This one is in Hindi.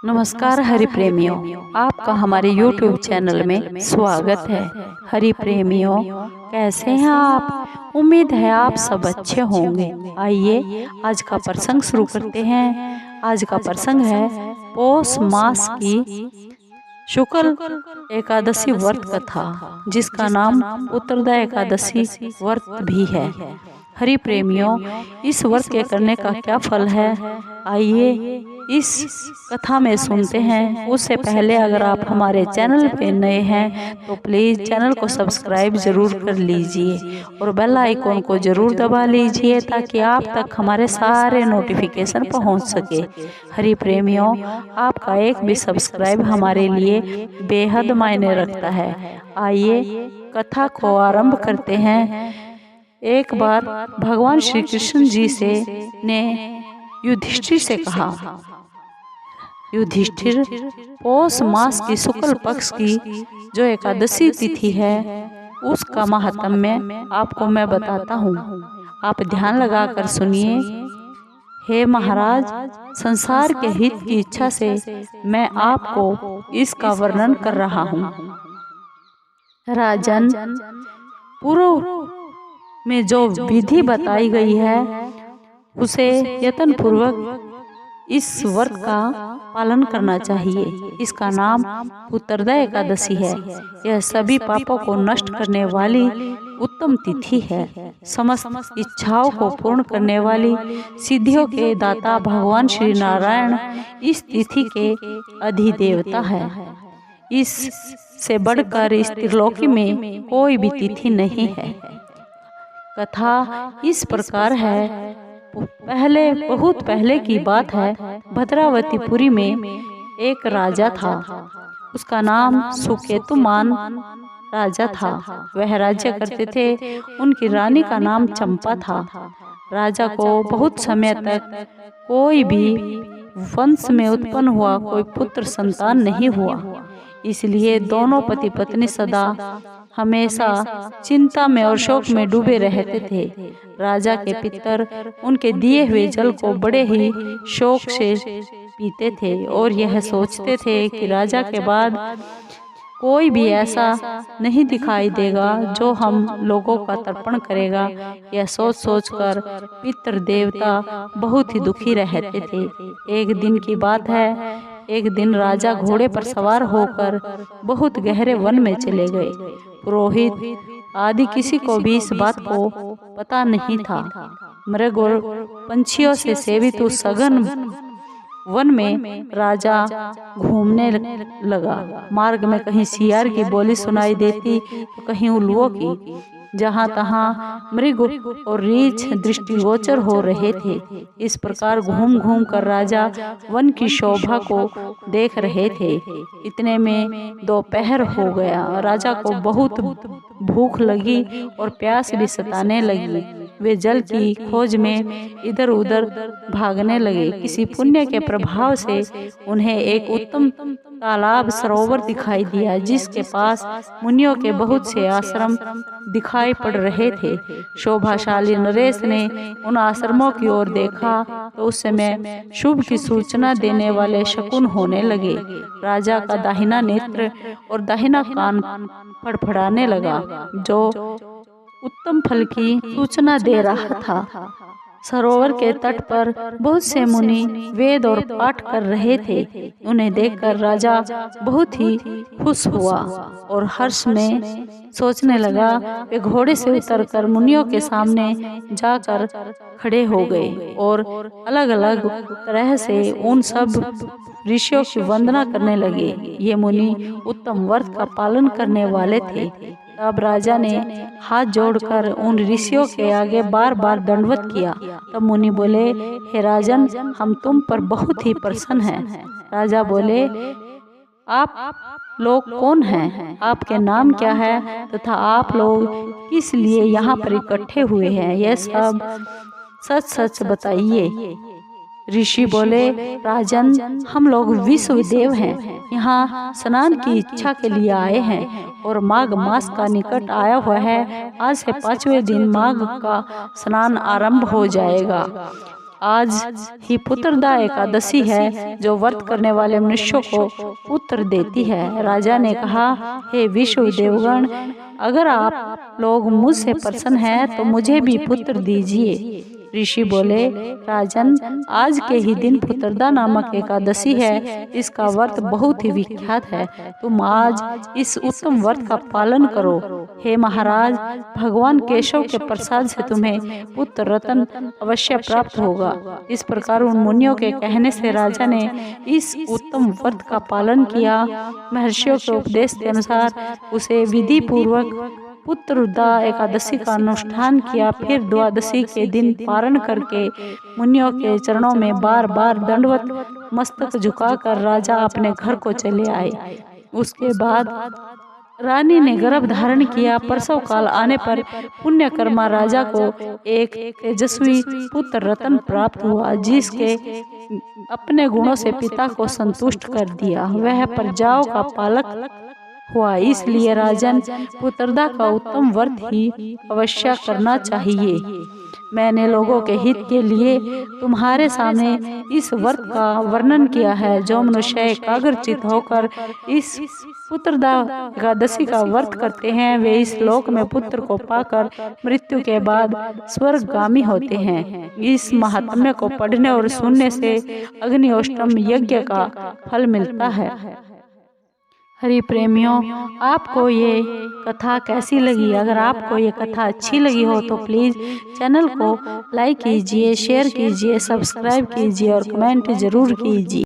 नमस्कार हरि प्रेमियों, आपका हमारे YouTube चैनल में स्वागत है। हरि प्रेमियों, कैसे हैं आप? उम्मीद है आप सब अच्छे होंगे। आइए आज का प्रसंग शुरू करते हैं। आज का प्रसंग है पौष मास की शुक्ल एकादशी व्रत कथा, जिसका नाम उत्तरदा एकादशी व्रत भी है। हरि प्रेमियों, इस व्रत के करने का क्या फल है, आइए इस कथा में सुनते हैं। उससे पहले अगर आप हमारे चैनल पे नए हैं तो प्लीज़ चैनल को सब्सक्राइब ज़रूर कर लीजिए और बेल आइकॉन को ज़रूर दबा लीजिए ताकि आप तक हमारे सारे नोटिफिकेशन पहुंच सके। हरि प्रेमियों, आपका एक भी सब्सक्राइब हमारे लिए बेहद मायने रखता है। आइए कथा को आरंभ करते हैं। एक बार भगवान श्री कृष्ण जी ने युधिष्ठिर से कहा, युधिष्ठिर, पौष मास की शुक्ल पक्ष की जो एकादशी तिथि है उसका महात्म्य आपको मैं बताता हूँ। आप ध्यान लगाकर सुनिए। हे महाराज, संसार के हित की इच्छा से मैं आपको इसका वर्णन कर रहा हूँ। राजन, पूर्व में जो विधि बताई गई है उसे यत्न पूर्वक इस व्रत का पालन करना चाहिए। इसका नाम उत्तरदा एकादशी है। यह सभी पापों को नष्ट करने वाली उत्तम तिथि है। समस्त इच्छाओं को पूर्ण करने वाली सिद्धियों के दाता भगवान श्री नारायण इस तिथि के अधिदेवता है। इससे बढ़कर इस त्रिलोकी में कोई भी तिथि नहीं है। कथा इस प्रकार है। बहुत पहले की बात है। भद्रावतीपुरी में एक राजा था। उसका नाम सुकेतुमान राजा था। वह राज्य करते थे। उनकी रानी का नाम चंपा था। राजा को बहुत समय तक कोई भी वंश में उत्पन्न हुआ कोई पुत्र संतान नहीं हुआ। इसलिए दोनों पति पत्नी सदा हमेशा चिंता में और शोक में डूबे रहते थे। राजा के पितर उनके दिए हुए जल को बड़े ही शौक से पीते थे और यह सोचते थे कि राजा के बाद कोई भी ऐसा नहीं दिखाई देगा जो हम लोगों का तर्पण करेगा। यह सोच सोचकर पितृ देवता बहुत ही दुखी रहते थे। एक दिन की बात है। एक दिन राजा घोड़े पर सवार होकर बहुत गहरे वन में चले गए। पुरोहित आदि किसी को भी इस बात को पता नहीं था। मृग और पंछियों से सेवित उस सघन वन में राजा घूमने लगा। मार्ग में कहीं सियार की बोली सुनाई देती तो कहीं उल्लुओं की। जहाँ तहाँ मृग और रीछ दृष्टिगोचर हो रहे थे। इस प्रकार घूम घूम कर राजा वन की शोभा को देख रहे थे। इतने में दोपहर हो गया। राजा को बहुत भूख लगी और प्यास भी सताने लगी। वे जल की खोज में इधर उधर भागने लगे। किसी पुण्य के प्रभाव से उन्हें एक उत्तम तालाब सरोवर दिखाई दिया, जिसके पास मुनियों के बहुत से आश्रम दिखाई पड़ रहे थे। शोभाशाली नरेश ने उन आश्रमों की ओर देखा तो उस समय शुभ की सूचना देने वाले शकुन होने लगे। राजा का दाहिना नेत्र और दाहिना कान फड़फड़ाने लगा, जो उत्तम फल की सूचना दे रहा था। सरोवर के तट पर बहुत से मुनि वेद और पाठ कर रहे थे। उन्हें देखकर राजा बहुत ही खुश हुआ और हर्ष में सोचने लगा। वे घोड़े से उतरकर मुनियों के सामने जाकर खड़े हो गए और अलग अलग तरह से उन सब ऋषियों की वंदना करने लगे। ये मुनि उत्तम व्रत का पालन करने वाले थे। तब राजा ने हाथ जोड़कर उन ऋषियों के आगे बार बार दंडवत किया। तब मुनि बोले, हे राजन, हम तुम पर बहुत ही प्रसन्न हैं। राजा बोले, आप लोग कौन हैं? आपके नाम क्या है तथा आप लोग किस लिए यहाँ पर इकट्ठे हुए हैं? यह सब सच सच बताइए। ऋषि बोले, राजन, हम लोग विश्व देव हैं। यहाँ स्नान की इच्छा के लिए आए हैं और माघ मास का निकट आया हुआ है। आज से 5वें दिन माघ का स्नान आरंभ हो जाएगा। आज ही पुत्रदा एकादशी है जो व्रत करने वाले मनुष्यों को पुत्र देती है। राजा ने कहा, हे विश्व देवगण, अगर आप लोग मुझसे प्रसन्न हैं तो मुझे भी पुत्र दीजिए। ऋषि बोले, राजन, आज के ही दिन पुत्रदा नामक एकादशी है। इसका व्रत बहुत ही विख्यात है। तुम आज इस उत्तम व्रत का पालन करो। हे महाराज, भगवान केशव के प्रसाद से तुम्हें पुत्र रत्न अवश्य प्राप्त होगा। इस प्रकार उन मुनियों के कहने से राजा ने इस उत्तम व्रत का पालन किया। महर्षियों के उपदेश के अनुसार उसे विधि पूर्वक पुत्रदा एकादशी का अनुष्ठान किया। फिर द्वादशी के दिन पारण करके मुनियों के चरणों में बार बार दंडवत मस्तक झुकाकर राजा अपने घर को चले आए। उसके बाद रानी ने गर्भ धारण किया। प्रसव काल आने पर पुण्यकर्मा राजा को एक तेजस्वी पुत्र रत्न प्राप्त हुआ, जिसके अपने गुणों से पिता को संतुष्ट कर दिया। वह प्रजाओं का पालक हुआ। इसलिए राजन, पुत्रदा का उत्तम व्रत ही अवश्य करना चाहिए। मैंने लोगों के हित के लिए तुम्हारे सामने इस व्रत का वर्णन किया है। जो मनुष्य एकाग्रचित होकर इस पुत्रदा एकादशी का व्रत करते हैं, वे इस लोक में पुत्र को पाकर मृत्यु के बाद स्वर्गगामी होते हैं। इस महात्म्य को पढ़ने और सुनने से अग्निहोत्रम यज्ञ का फल मिलता है। हरि प्रेमियों, आपको ये कथा कैसी लगी? अगर आपको ये कथा अच्छी लगी हो तो प्लीज़ चैनल को लाइक कीजिए, शेयर कीजिए, सब्सक्राइब कीजिए और कमेंट ज़रूर कीजिए।